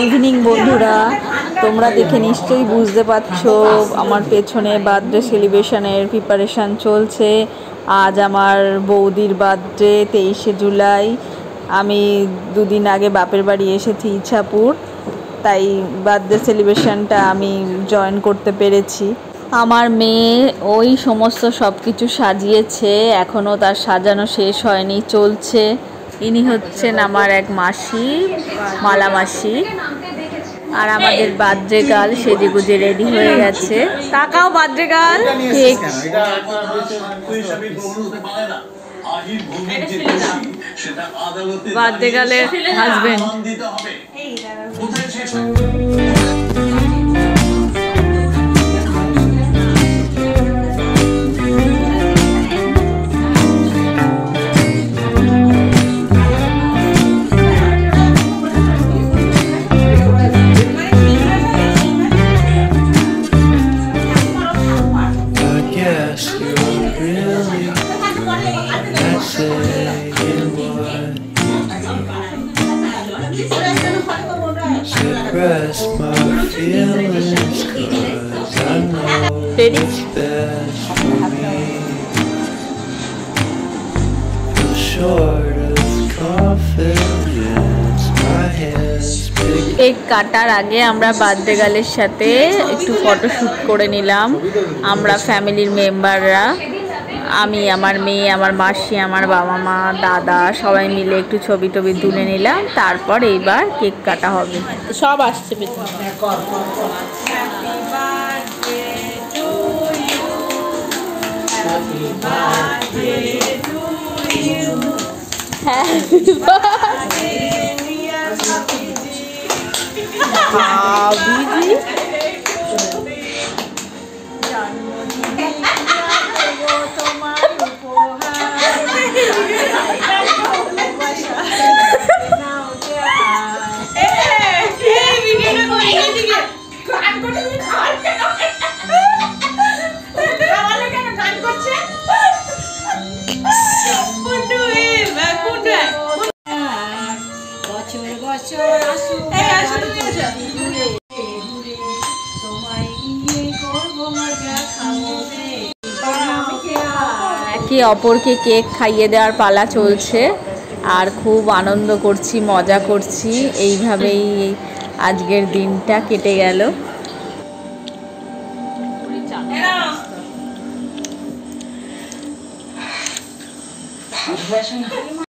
Evening বন্ধুরা, তোমরা দেখে নিশ্চয়ই বুঝতে পারছো আমার পেছনে বার্থডে সেলিব্রেশনের প্রিপারেশান চলছে। আজ আমার বৌদির বার্থডে 23শে জুলাই। আমি দুদিন আগে বাপের বাড়ি এসেছি ইছাপুর, তাই বার্থডে সেলিব্রেশনটা আমি জয়েন করতে পেরেছি। আমার মেয়ে ওই সমস্ত সব কিছু সাজিয়েছে, এখনও তার সাজানো শেষ হয়নি, চলছে। ইনি হচ্ছেন আমার এক মাসি, মালা মাসি। আর আমাদের বার্থডে গার্ল সেজে গুজে রেডি হয়ে গেছে। তাকাও বার্থডে গার্ল। কেক বার্থডে গার্লের husband. Suppress my feelings 'cause I know what's best for me. Feel short of confidence, my hands big. Cake কাটার আগে আমরা বার্থডে গার্লের সাথে একটু ফটোশ্যুট করে নিলাম। আমরা ফ্যামিলির মেম্বাররা, আমি, আমার মেয়ে, আমার মাসি, আমার বাবা মা, দাদা সবাই মিলে একটু ছবি টবি তুলে নিলাম। তারপর এইবার কেক কাটা হবে। সব আসছে একে অপরকে কেক খাইয়ে দেওয়ার পালা চলছে, আর খুব আনন্দ করছি, মজা করছি। এইভাবেই আজকের দিনটা কেটে গেল।